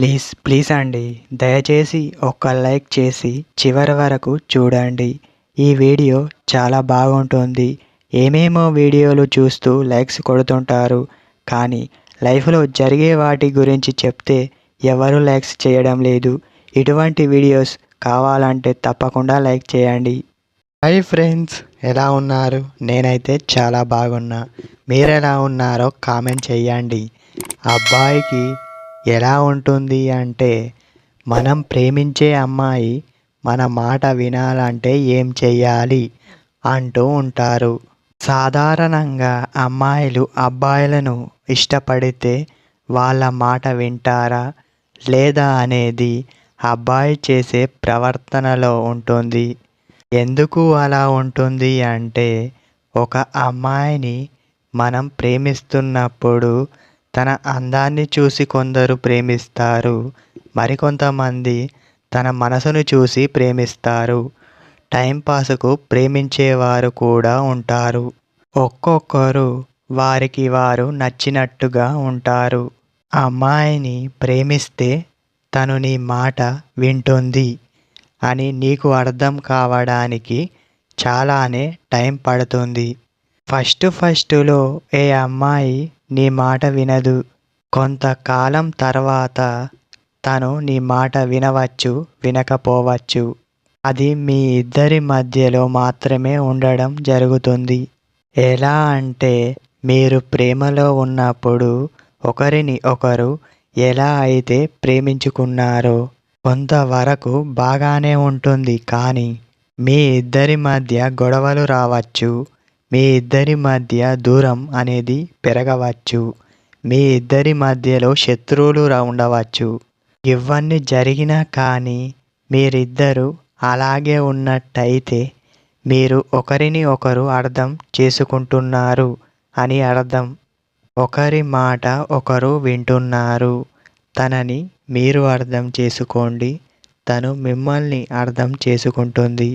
Please please అండి, దయచేసి ఒక్క లైక్ చేసి చివరి వరకు చూడండి. ఈ వీడియో చాలా బాగుంటుంది. ఏమేమో వీడియోలు చూస్తూ లైక్స్ కొడుతుంటారు, కానీ లైఫ్లో జరిగే వాటి గురించి చెప్తే ఎవరు లైక్స్ చేయడం లేదు. ఇటువంటి వీడియోస్ కావాలంటే తప్పకుండా లైక్ చేయండి. హాయ్ ఫ్రెండ్స్, ఎలా ఉన్నారు? నేనైతే చాలా బాగున్నా. మీరు ఎలా ఉన్నారో కామెంట్ చేయండి. అబ్బాయికి ఎలా ఉంటుంది అంటే, మనం ప్రేమించే అమ్మాయి మన మాట వినాలంటే ఏం చెయ్యాలి అంటూ ఉంటారు. సాధారణంగా అమ్మాయిలు అబ్బాయిలను ఇష్టపడితే వాళ్ళ మాట వింటారా లేదా అనేది అబ్బాయి చేసే ప్రవర్తనలో ఉంటుంది. ఎందుకు అలా ఉంటుంది అంటే, ఒక అమ్మాయిని మనం ప్రేమిస్తున్నప్పుడు తన అందాన్ని చూసి కొందరు ప్రేమిస్తారు, మరికొంతమంది తన మనసును చూసి ప్రేమిస్తారు. టైంపాస్కు ప్రేమించేవారు కూడా ఉంటారు. ఒక్కొక్కరు వారికి వారు నచ్చినట్టుగా ఉంటారు. అమ్మాయిని ప్రేమిస్తే తను నీ మాట వింటుంది అని నీకు అర్థం కావడానికి చాలానే టైం పడుతుంది. ఫస్టులో ఏ అమ్మాయి నీ మాట వినదు. కొంతకాలం తర్వాత తను నీ మాట వినవచ్చు, వినకపోవచ్చు. అది మీ ఇద్దరి మధ్యలో మాత్రమే ఉండడం జరుగుతుంది. ఎలా అంటే, మీరు ప్రేమలో ఉన్నప్పుడు ఒకరిని ఒకరు ఎలా అయితే ప్రేమించుకున్నారో కొంతవరకు బాగానే ఉంటుంది, కానీ మీ ఇద్దరి మధ్య గొడవలు రావచ్చు. మీ ఇద్దరి మధ్య దూరం అనేది పెరగవచ్చు. మీ ఇద్దరి మధ్యలో శత్రువులు ఉండవచ్చు. ఇవన్నీ జరిగినా కానీ మీరిద్దరూ అలాగే ఉన్నట్టయితే మీరు ఒకరిని ఒకరు అర్థం చేసుకుంటున్నారు అని అర్థం. ఒకరి మాట ఒకరు వింటున్నారు. తనని మీరు అర్థం చేసుకోండి, తను మిమ్మల్ని అర్థం చేసుకుంటుంది.